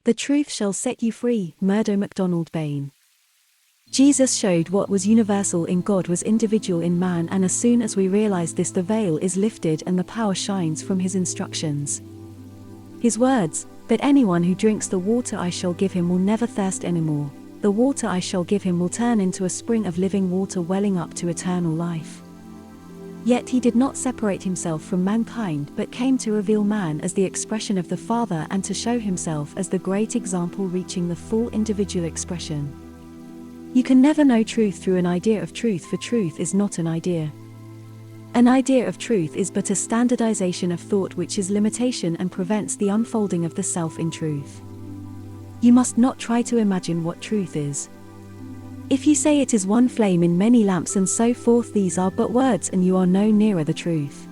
The truth shall set you free, Murdo MacDonald-Bayne. Jesus showed what was universal in God was individual in man, and as soon as we realize this, the veil is lifted and the power shines from his instructions. His words, "But anyone who drinks the water I shall give him will never thirst anymore. The water I shall give him will turn into a spring of living water welling up to eternal life." Yet he did not separate himself from mankind, but came to reveal man as the expression of the Father and to show himself as the great example reaching the full individual expression. You can never know truth through an idea of truth, for truth is not an idea. An idea of truth is but a standardization of thought which is limitation and prevents the unfolding of the self in truth. You must not try to imagine what truth is. If you say it is one flame in many lamps and so forth, these are but words and you are no nearer the truth.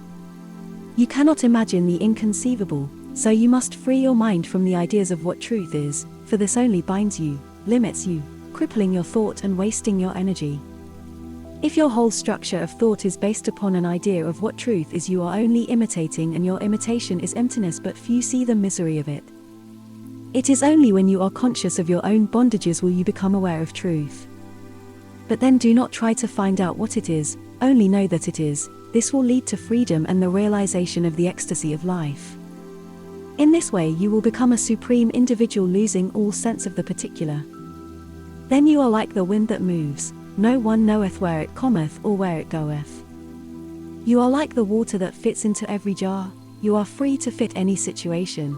You cannot imagine the inconceivable, so you must free your mind from the ideas of what truth is, for this only binds you, limits you, crippling your thought and wasting your energy. If your whole structure of thought is based upon an idea of what truth is, you are only imitating, and your imitation is emptiness, but few see the misery of it. It is only when you are conscious of your own bondages will you become aware of truth. But then do not try to find out what it is, only know that it is. This will lead to freedom and the realization of the ecstasy of life. In this way you will become a supreme individual, losing all sense of the particular. Then you are like the wind that moves, no one knoweth where it cometh or where it goeth. You are like the water that fits into every jar, you are free to fit any situation.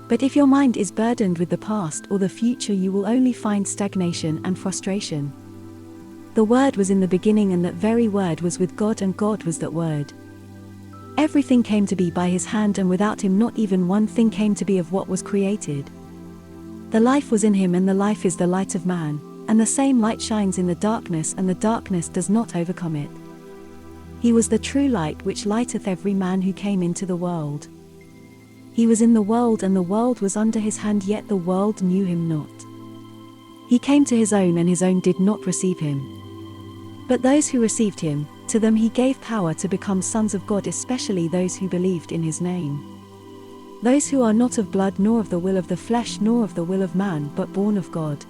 But if your mind is burdened with the past or the future, you will only find stagnation and frustration. The Word was in the beginning, and that very Word was with God, and God was that Word. Everything came to be by his hand, and without him not even one thing came to be of what was created. The life was in him, and the life is the light of man, and the same light shines in the darkness, and the darkness does not overcome it. He was the true light which lighteth every man who came into the world. He was in the world, and the world was under his hand, yet the world knew him not. He came to his own, and his own did not receive him. But those who received him, to them he gave power to become sons of God, especially those who believed in his name. Those who are not of blood, nor of the will of the flesh, nor of the will of man, but born of God.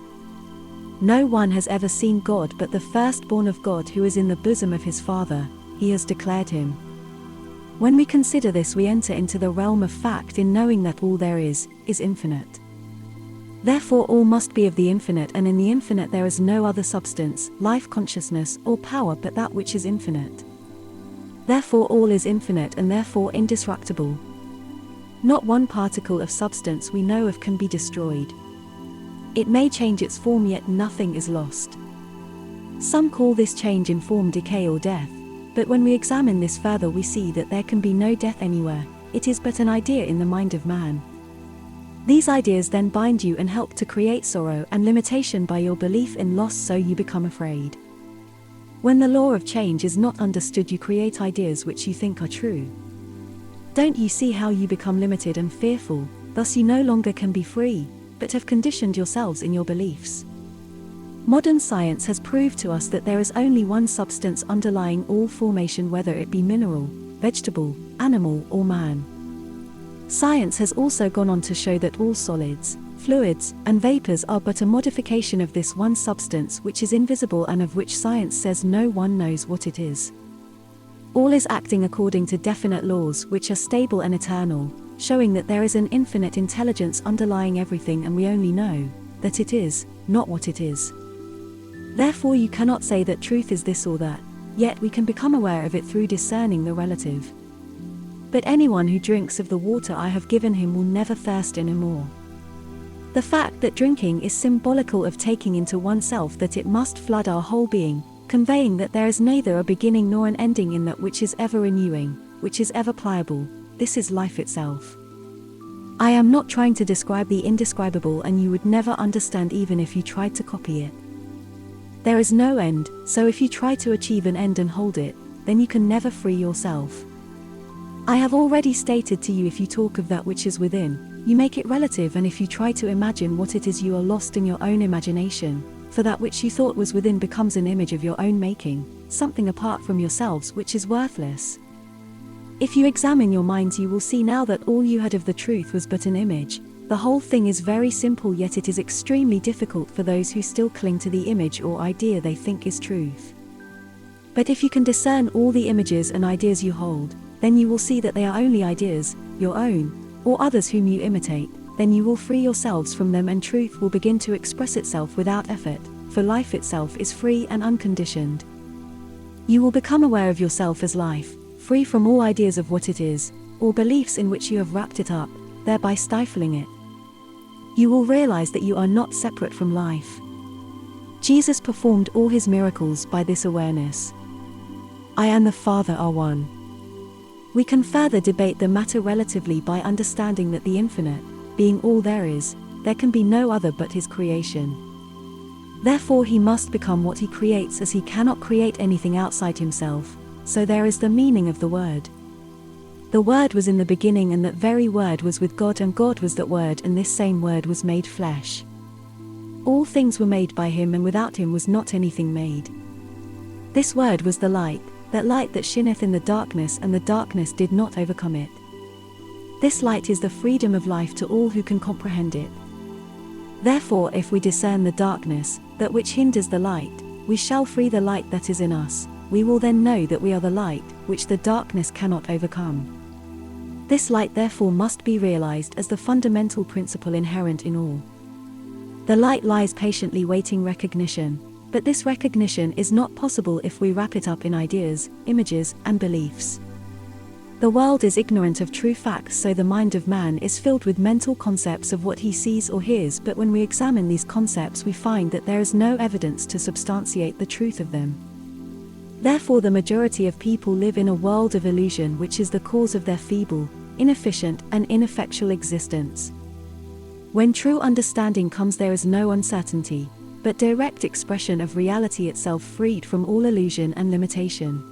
No one has ever seen God but the firstborn of God, who is in the bosom of his Father, he has declared him. When we consider this, we enter into the realm of fact in knowing that all there is infinite. Therefore all must be of the infinite, and in the infinite there is no other substance, life, consciousness, or power but that which is infinite. Therefore all is infinite and therefore indestructible. Not one particle of substance we know of can be destroyed. It may change its form, yet nothing is lost. Some call this change in form decay or death, but when we examine this further we see that there can be no death anywhere, it is but an idea in the mind of man. These ideas then bind you and help to create sorrow and limitation by your belief in loss, so you become afraid. When the law of change is not understood, you create ideas which you think are true. Don't you see how you become limited and fearful? Thus you no longer can be free, but have conditioned yourselves in your beliefs. Modern science has proved to us that there is only one substance underlying all formation, whether it be mineral, vegetable, animal, or man. Science has also gone on to show that all solids, fluids, and vapors are but a modification of this one substance which is invisible and of which science says no one knows what it is. All is acting according to definite laws which are stable and eternal, showing that there is an infinite intelligence underlying everything, and we only know that it is, not what it is. Therefore you cannot say that truth is this or that, yet we can become aware of it through discerning the relative. But anyone who drinks of the water I have given him will never thirst any more. The fact that drinking is symbolical of taking into oneself that it must flood our whole being, conveying that there is neither a beginning nor an ending in that which is ever renewing, which is ever pliable, this is life itself. I am not trying to describe the indescribable, and you would never understand even if you tried to copy it. There is no end, so if you try to achieve an end and hold it, then you can never free yourself. I have already stated to you, if you talk of that which is within, you make it relative, and if you try to imagine what it is, you are lost in your own imagination, for that which you thought was within becomes an image of your own making, something apart from yourselves which is worthless. If you examine your minds, you will see now that all you had of the truth was but an image, The whole thing is very simple, yet it is extremely difficult for those who still cling to the image or idea they think is truth. But if you can discern all the images and ideas you hold, then you will see that they are only ideas, your own, or others whom you imitate. Then you will free yourselves from them and truth will begin to express itself without effort, for life itself is free and unconditioned. You will become aware of yourself as life, free from all ideas of what it is, or beliefs in which you have wrapped it up, thereby stifling it. You will realize that you are not separate from life. Jesus performed all his miracles by this awareness. I and the Father are one. We can further debate the matter relatively by understanding that the infinite, being all there is, there can be no other but his creation. Therefore he must become what he creates, as he cannot create anything outside himself, so there is the meaning of the word. The Word was in the beginning, and that very Word was with God, and God was that Word, and this same Word was made flesh. All things were made by him, and without him was not anything made. This Word was the light that shineth in the darkness, and the darkness did not overcome it. This light is the freedom of life to all who can comprehend it. Therefore, if we discern the darkness, that which hinders the light, we shall free the light that is in us. We will then know that we are the light, which the darkness cannot overcome. This light therefore must be realized as the fundamental principle inherent in all. The light lies patiently waiting recognition, but this recognition is not possible if we wrap it up in ideas, images, and beliefs. The world is ignorant of true facts, so the mind of man is filled with mental concepts of what he sees or hears, but when we examine these concepts we find that there is no evidence to substantiate the truth of them. Therefore the majority of people live in a world of illusion, which is the cause of their feeble, inefficient, and ineffectual existence. When true understanding comes, there is no uncertainty, but direct expression of reality itself, freed from all illusion and limitation.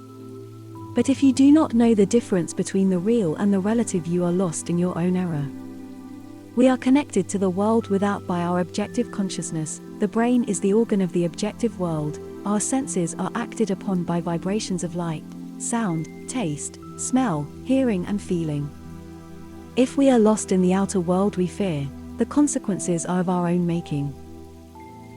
But if you do not know the difference between the real and the relative, you are lost in your own error. We are connected to the world without by our objective consciousness. The brain is the organ of the objective world. Our senses are acted upon by vibrations of light, sound, taste, smell, hearing, and feeling. If we are lost in the outer world we fear, the consequences are of our own making.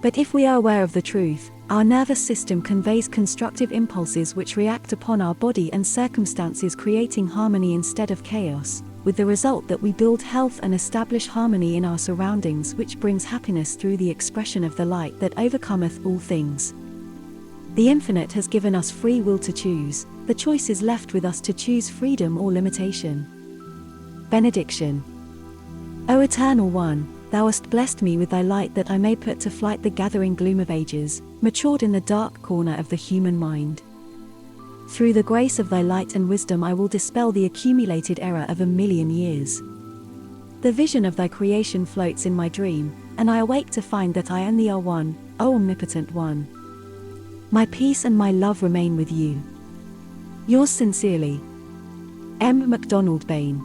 But if we are aware of the truth, our nervous system conveys constructive impulses which react upon our body and circumstances, creating harmony instead of chaos, with the result that we build health and establish harmony in our surroundings, which brings happiness through the expression of the light that overcometh all things. The infinite has given us free will to choose. The choice is left with us to choose freedom or limitation. Benediction. O Eternal One, Thou hast blessed me with thy light, that I may put to flight the gathering gloom of ages, matured in the dark corner of the human mind. Through the grace of thy light and wisdom I will dispel the accumulated error of 1,000,000 years. The vision of thy creation floats in my dream, and I awake to find that I and thee are one, O Omnipotent One. My peace and my love remain with you. Yours sincerely, 𝗦 MacDonald-Bayne.